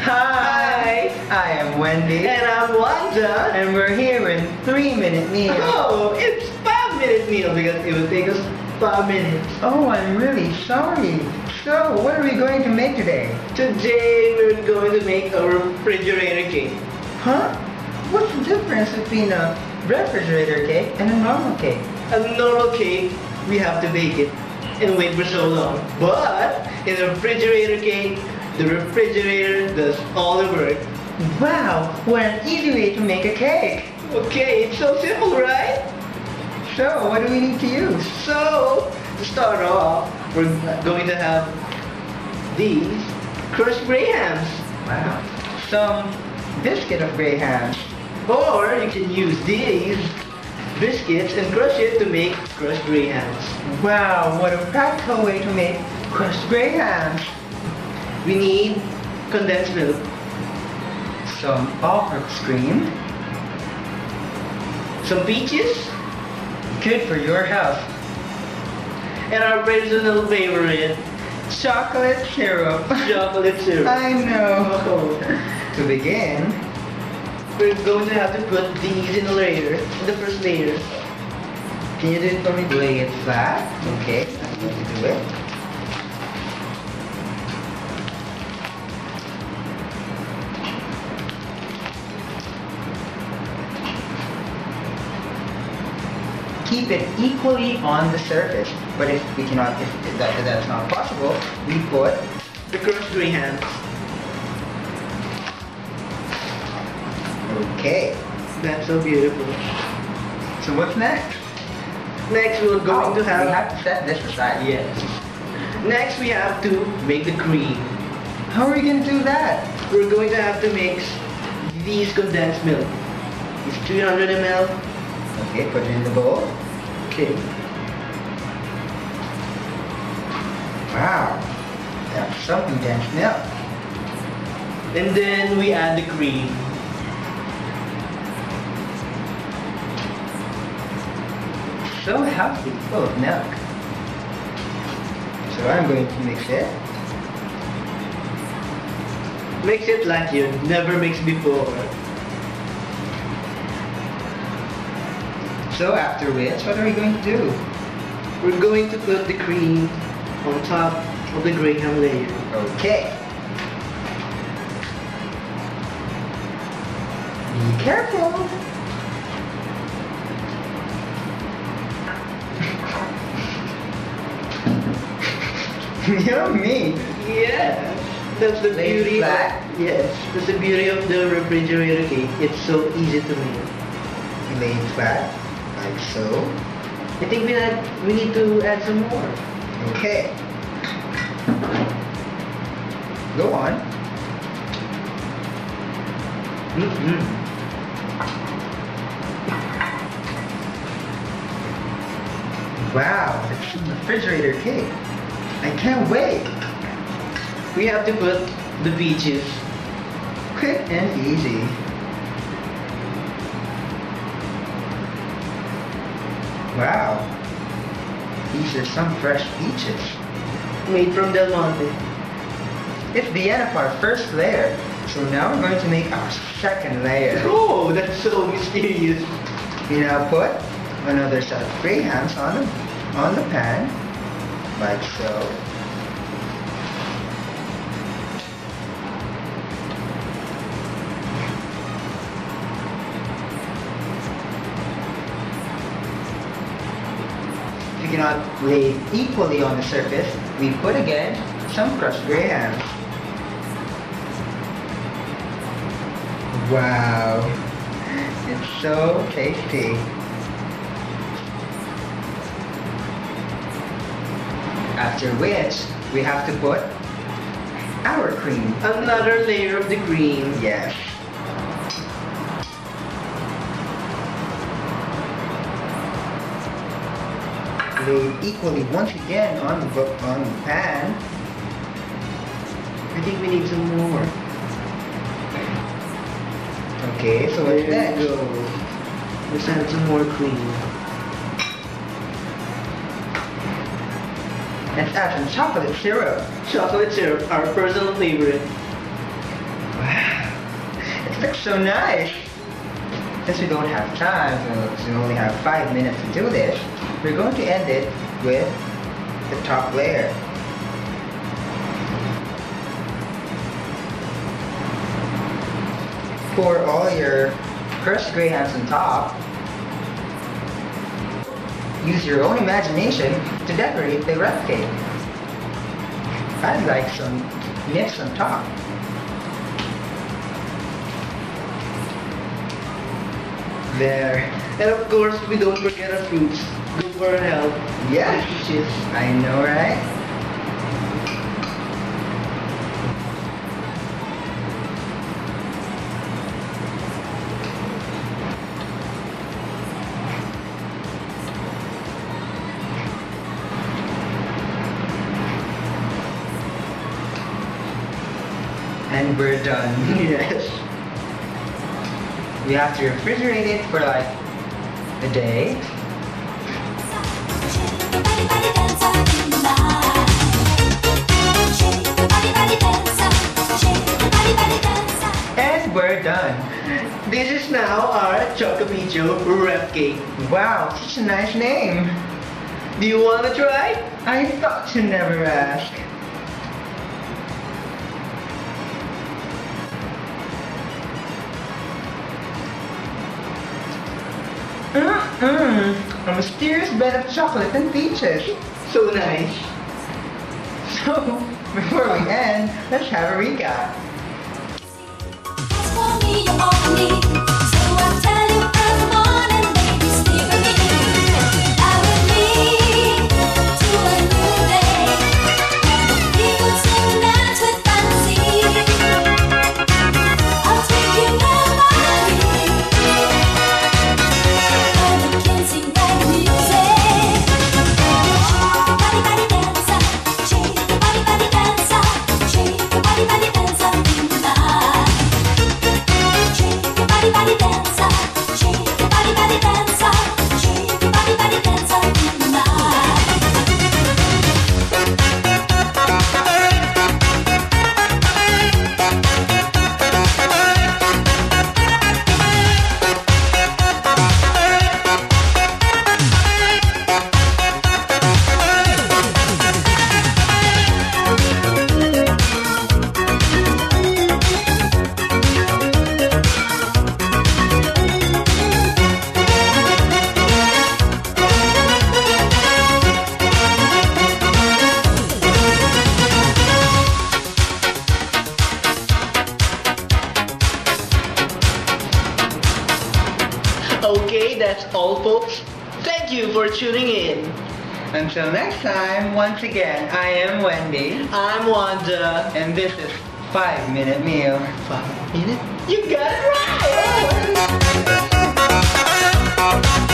Hi! I am Wendy. And I'm Wanda. And we're here in 3-minute meal. Oh, it's 5-minute meal because it will take us 5 minutes. Oh, I'm really sorry. So, what are we going to make today? Today we're going to make a refrigerator cake. Huh? What's the difference between a refrigerator cake and a normal cake? A normal cake, we have to bake it and wait for so long. But in a refrigerator cake, the refrigerator does all the work. Wow, what an easy way to make a cake. Okay, it's so simple, right? So, what do we need to use? So, to start off, we're going to have these crushed grahams. Wow. Some biscuit of grahams. Or you can use these biscuits and crush it to make crushed grahams. Wow, what a practical way to make crushed grahams. We need condensed milk, Some all-purpose cream. some peaches, Good for your health. and our personal favorite, Chocolate syrup. chocolate syrup. I know. Oh. To begin, We're going to have to put these in a layer, in the first layer. can you do it for me? Lay it flat. Okay, I'm going to do it. Keep it equally on the surface. But if we cannot, if that's not possible, we put The crushed grahams. okay. That's so beautiful. So what's next? Next we're going to we have... have to set this aside. Yes. Next we have to make the cream. How are we going to do that? We're going to have to mix these condensed milk. It's 300 ml. Okay, put it in the bowl. Okay. Wow, that's some condensed milk. And then we add the cream. So healthy, full of milk. So I'm going to mix it. Mix it like you never mixed before. So after which, what are we going to do? We're going to put the cream on top of the graham layer. Okay. Be careful. Yummy. Yes, that's the Lay it beauty. flat. Yes, that's the beauty of the refrigerator cake. It's so easy to make. Lay it flat, like so. I think we need to add some more. Okay. Go on. Wow, it's a refrigerator cake. I can't wait. We have to put the peaches. Quick and easy. Wow. These are some fresh peaches. Made from Del Monte. It's the end of our first layer. So now we're going to make our second layer. Oh, that's so mysterious. We now put another set of grahams on the pan, like so. If we cannot lay equally on the surface, we put again some crushed grahams. Wow, it's so tasty. After which, we have to put our cream. Another layer of the cream. Yes. Lay equally once again on the pan. I think we need some more. Okay, so what's There next? you go. Let's add some more cream. Let's add some chocolate syrup. Chocolate syrup, our personal favorite. Wow, it looks so nice. Since we don't have time, since we only have 5 minutes to do this, we're going to end it with the top layer. Pour all your crushed grahams on top. Use your own imagination to decorate the wreck cake. I'd like some nips on top. There. And of course, we don't forget our fruits. Good for our health. Yeah. Delicious. I know, right? And we're done. Yes. We have to refrigerate it for like a day. And we're done. This is now our Choco-Peacho wrap cake. Wow, such a nice name. Do you want to try? I thought to never ask. A mysterious blend of chocolate and peaches. So nice. So, before we end, let's have a recap. Okay, that's all folks. Thank you for tuning in. Until next time, once again, I am Wendy. I'm Wanda. And this is 5 Minute Meal. 5 minutes? You got it right!